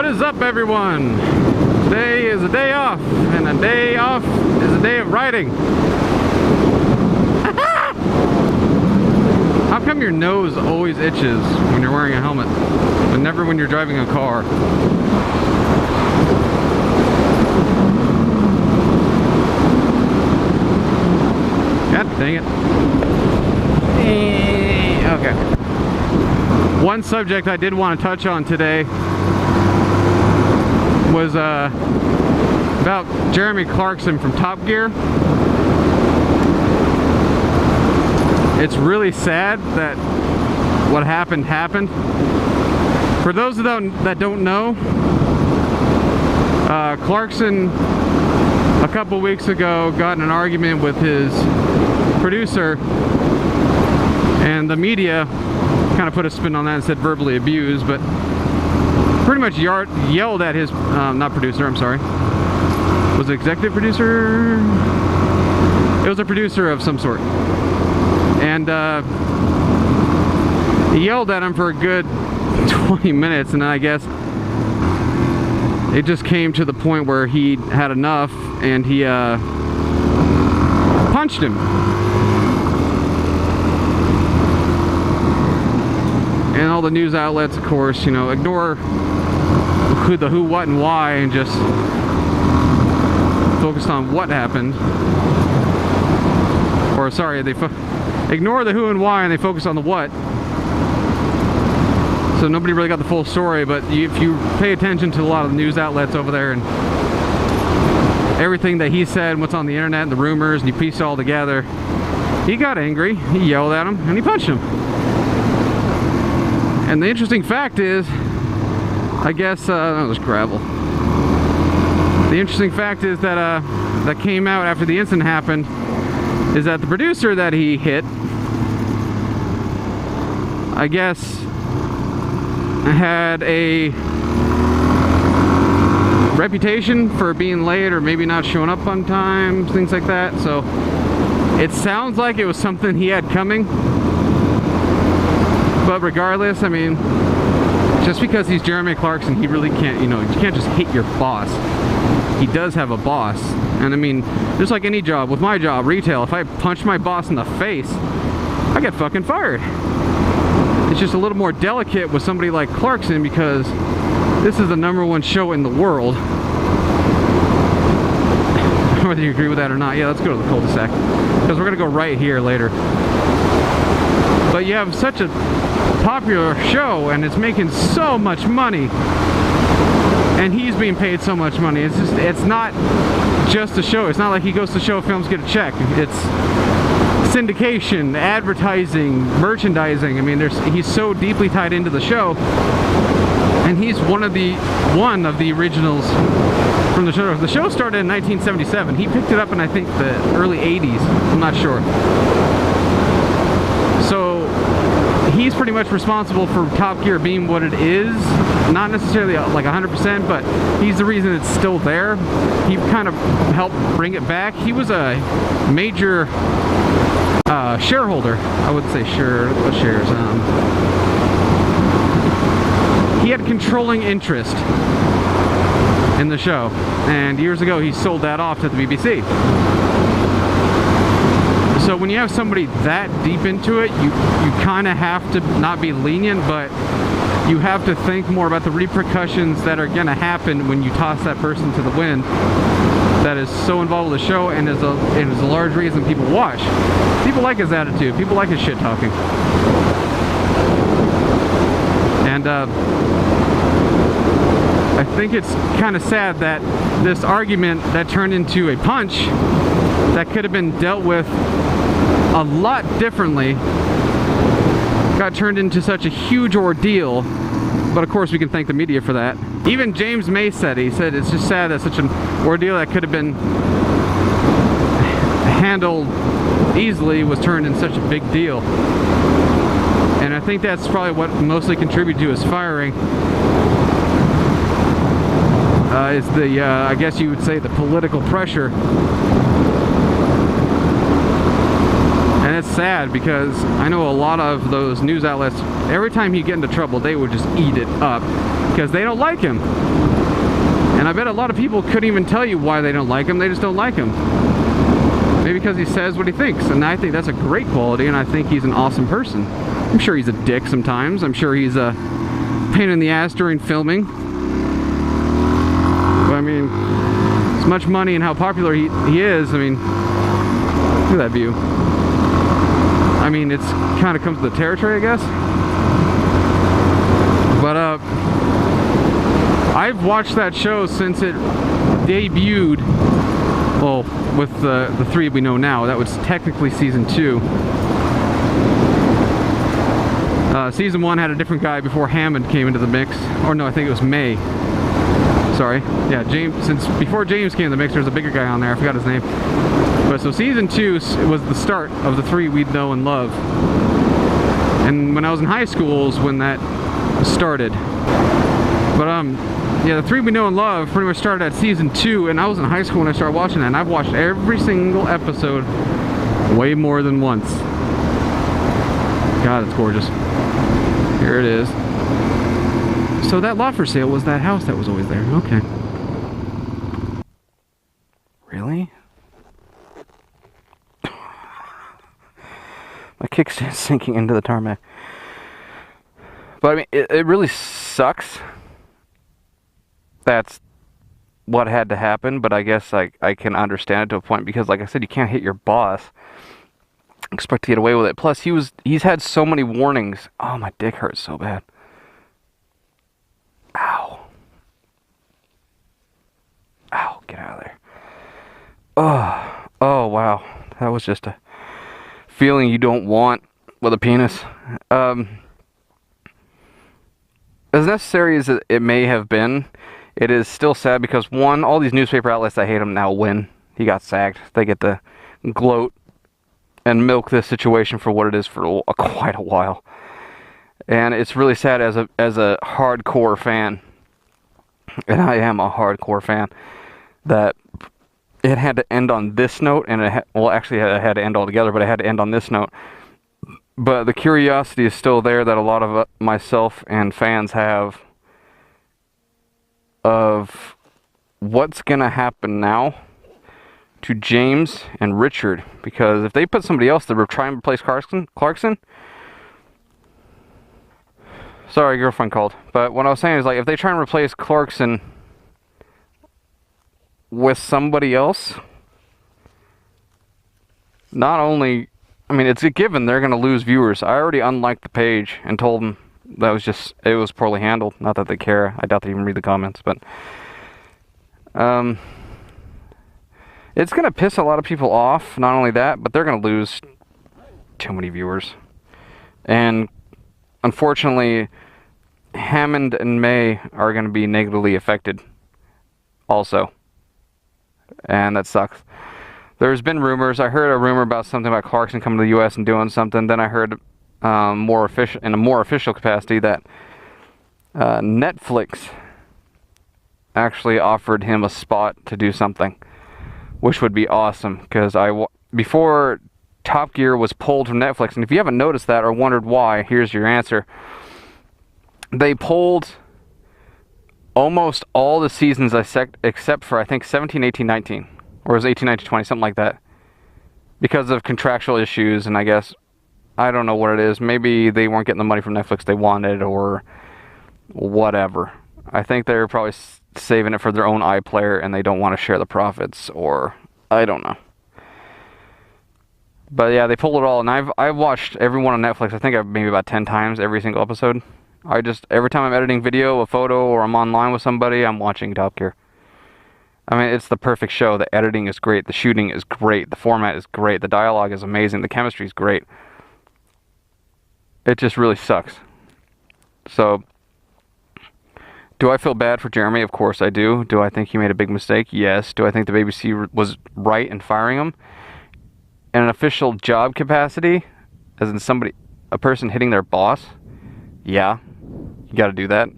is up, everyone? Today is a day off, and a day off is a day of riding. How come your nose always itches when you're wearing a helmet, but never when you're driving a car? God dang it. Okay. One subject I did want to touch on today was about Jeremy Clarkson from Top Gear. It's really sad that what happened. For those that don't know, Clarkson a couple weeks ago got in an argument with his producer, and the media kind of put a spin on that and said verbally abused, but pretty much yelled at his, not producer, I'm sorry. Was it executive producer? It was a producer of some sort. And he yelled at him for a good 20 minutes, and then I guess it just came to the point where he had enough, and he punched him. And all the news outlets, of course, you know, ignore the who, what, and why, and just focused on what happened. Or sorry, they ignore the who and why, and they focus on the what. So nobody really got the full story. But if you pay attention to a lot of the news outlets over there and everything that he said, and what's on the internet, and the rumors, and you piece it all together, he got angry, he yelled at him, and he punched him. And the interesting fact is, I guess, that was gravel. The interesting fact is that that came out after the incident happened, is that the producer that he hit, I guess, had a reputation for being late or maybe not showing up on time, things like that. So it sounds like it was something he had coming. But regardless, I mean, just because he's Jeremy Clarkson, he really can't, you know, you can't just hit your boss. He does have a boss. And I mean, just like any job, with my job, retail, if I punch my boss in the face, I get fucking fired. It's just a little more delicate with somebody like Clarkson because this is the #1 show in the world. Whether you agree with that or not, yeah, let's go to the cul-de-sac, because we're gonna go right here later. But you have such a popular show, and it's making so much money, and he's being paid so much money. It's not just a show. It's not like he goes to show films, get a check. It's syndication, advertising, merchandising. I mean, he's so deeply tied into the show, and he's one of the originals from the show. The show started in 1977. He picked it up in, I think, the early 80s. I'm not sure. So he's pretty much responsible for Top Gear being what it is. Not necessarily like 100%, but he's the reason it's still there. He kind of helped bring it back. He was a major shareholder. I wouldn't say shares. He had controlling interest in the show, and years ago he sold that off to the BBC. So when you have somebody that deep into it, you kind of have to not be lenient, but you have to think more about the repercussions that are going to happen when you toss that person to the wind that is so involved with the show, and is a large reason people watch. People like his attitude. People like his shit talking. And I think it's kind of sad that this argument that turned into a punch that could have been dealt with a lot differently got turned into such a huge ordeal. But of course we can thank the media for that. Even James May said it's just sad that such an ordeal that could have been handled easily was turned into such a big deal. And I think that's probably what mostly contributed to his firing. Is the, I guess you would say, the political pressure. And it's sad because I know a lot of those news outlets, every time he get into trouble, they would just eat it up because they don't like him. And I bet a lot of people couldn't even tell you why they don't like him. They just don't like him. Maybe because he says what he thinks. And I think that's a great quality, and I think he's an awesome person. I'm sure he's a dick sometimes. I'm sure he's a pain in the ass during filming. But I mean, as much money and how popular he is, I mean, look at that view. I mean, it's kind of comes with the territory, I guess. But I've watched that show since it debuted. Well, with the 3 we know now, that was technically season 2. Season 1 had a different guy before Hammond came into the mix. Or no, I think it was May. Sorry. Yeah, James. Since before James came in the mix, there was a bigger guy on there. I forgot his name. But so season 2 was the start of the 3 we know and love. And when I was in high school is when that started. But yeah, the 3 we know and love pretty much started at season 2, and I was in high school when I started watching that, and I've watched every single episode way more than once. God, it's gorgeous. Here it is. So that lot for sale was that house that was always there. Okay. Really? My kickstand's sinking into the tarmac. But I mean, it really sucks. That's what had to happen, but I guess I can understand it to a point, because like I said, you can't hit your boss, expect to get away with it. Plus he's had so many warnings. Oh, my dick hurts so bad. Ow. Ow, get out of there. Oh wow, that was just a feeling you don't want with a penis. As necessary as it may have been, it is still sad, because one, all these newspaper outlets that hate him now win. He got sacked. They get to gloat and milk this situation for what it is for quite a while. And it's really sad as a hardcore fan, and I am a hardcore fan, that it had to end on this note, and it actually it had to end altogether, but it had to end on this note. But the curiosity is still there that a lot of myself and fans have of what's gonna happen now to James and Richard, because if they put somebody else to try and replace Clarkson, sorry, girlfriend called. But what I was saying is, like, if they try and replace Clarkson with somebody else, not only, I mean, it's a given they're gonna lose viewers. I already unliked the page and told them that it was poorly handled. Not that they care. I doubt they even read the comments, but it's gonna piss a lot of people off. Not only that, but they're gonna lose too many viewers. And unfortunately, Hammond and May are gonna be negatively affected also. And that sucks. There's been rumors. I heard a rumor about something about Clarkson coming to the U.S. and doing something. Then I heard in a more official capacity that Netflix actually offered him a spot to do something, which would be awesome, because before Top Gear was pulled from Netflix, and if you haven't noticed that or wondered why, here's your answer. They pulled almost all the seasons except for, I think, 17, 18, 19, or it was 18, 19, 20, something like that, because of contractual issues. And I guess, I don't know what it is. Maybe they weren't getting the money from Netflix they wanted, or whatever. I think they're probably saving it for their own iPlayer, and they don't want to share the profits, or I don't know. But yeah, they pulled it all, and I've watched every one on Netflix. I think maybe about 10 times, every single episode. Every time I'm editing video, a photo, or I'm online with somebody, I'm watching Top Gear. I mean, it's the perfect show. The editing is great. The shooting is great. The format is great. The dialogue is amazing. The chemistry is great. It just really sucks. So, do I feel bad for Jeremy? Of course I do. Do I think he made a big mistake? Yes. Do I think the BBC was right in firing him? In an official job capacity, as in a person hitting their boss? Yeah. You got to do that.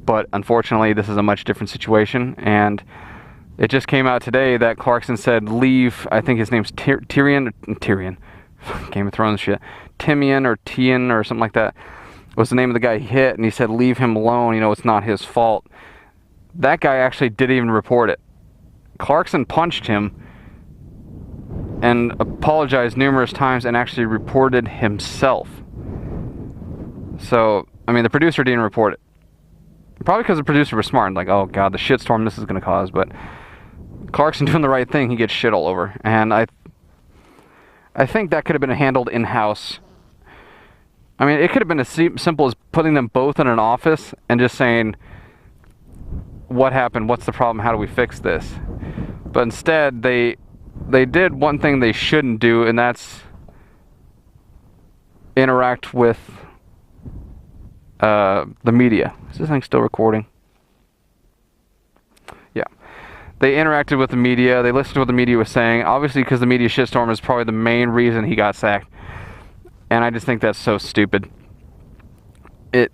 But unfortunately, this is a much different situation, and it just came out today that Clarkson said leave. I think his name's Tyrion, Game of Thrones shit. Timian or Tian or something like that was the name of the guy he hit, and he said leave him alone, it's not his fault. that guy actually didn't even report it. Clarkson punched him and apologized numerous times and actually reported himself. So, I mean, the producer didn't report it. Probably because the producer was smart and like, oh god, the shitstorm this is going to cause. But Clarkson doing the right thing, he gets shit all over. And I think that could have been handled in-house. I mean, it could have been as simple as putting them both in an office and just saying, what happened, what's the problem, how do we fix this? But instead, they did one thing they shouldn't do, and that's interact with the media. Is this thing still recording? Yeah. They interacted with the media. They listened to what the media was saying. Obviously, because the media shitstorm is probably the main reason he got sacked. And I just think that's so stupid. It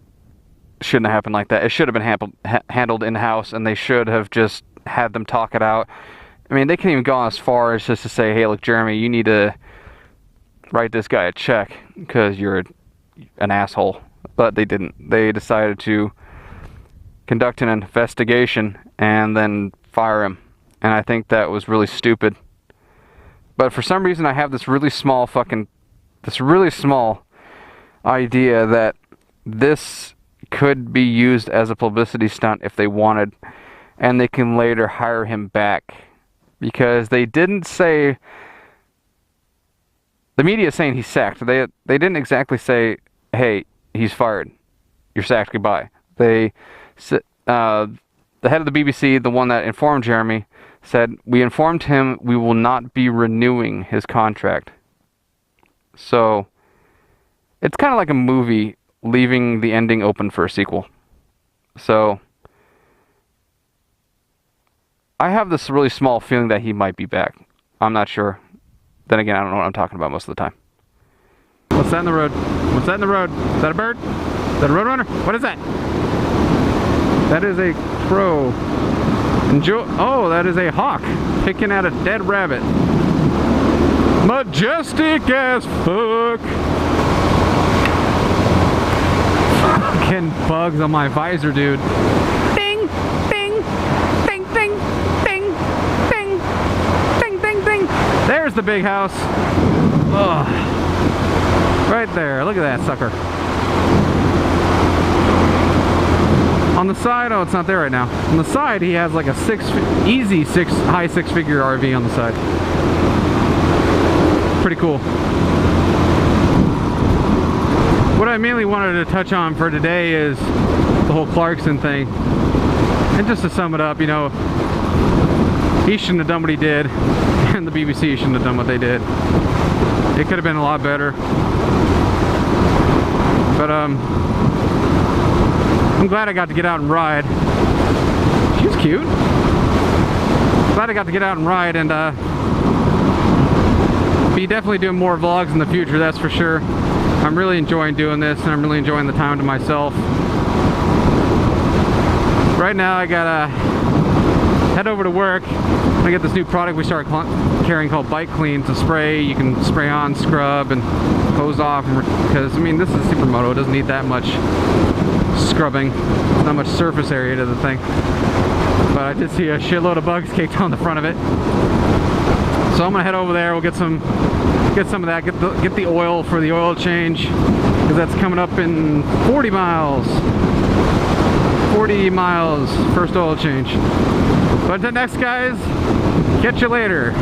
shouldn't have happened like that. It should have been handled in-house, and they should have just had them talk it out. I mean, they can't even go as far as just to say, hey, look, Jeremy, you need to write this guy a check because you're an asshole. But they didn't. They decided to conduct an investigation and then fire him. And I think that was really stupid. But for some reason, I have this really small idea that this could be used as a publicity stunt if they wanted, and they can later hire him back. Because they didn't say, the media is saying he's sacked. They didn't exactly say, hey, he's fired, you're sacked, goodbye. The head of the BBC, the one that informed Jeremy, said, we informed him we will not be renewing his contract. So it's kind of like a movie leaving the ending open for a sequel. So I have this really small feeling that he might be back. I'm not sure. Then again, I don't know what I'm talking about most of the time. What's that in the road? What's that in the road? Is that a bird? Is that a roadrunner? What is that? That is a crow. Oh, that is a hawk picking at a dead rabbit. Majestic as fuck. Fucking bugs on my visor, dude. Ding, ding, ding, ding, ding, ding, ding, ding, ding. There's the big house. Ugh. Right there. Look at that sucker. On the side, oh, it's not there right now. On the side, he has like a high six-figure RV on the side. Pretty cool. What I mainly wanted to touch on for today is the whole Clarkson thing. And just to sum it up, you know, he shouldn't have done what he did, and the BBC shouldn't have done what they did. It could have been a lot better. But I'm glad I got to get out and ride. She's cute. Glad I got to get out and ride, and be definitely doing more vlogs in the future, that's for sure. I'm really enjoying doing this, and I'm really enjoying the time to myself. Right now I gotta head over to work. I get this new product we started carrying called Bike Clean. It's a spray you can spray on, scrub, and hose off. Because, I mean, this is a Supermoto. It doesn't need that much scrubbing. Not much surface area to the thing. But I did see a shitload of bugs caked on the front of it. So I'm gonna head over there. We'll get some of that. Get the oil for the oil change, because that's coming up in 40 miles. 40 miles, first oil change. But until next, guys, catch you later.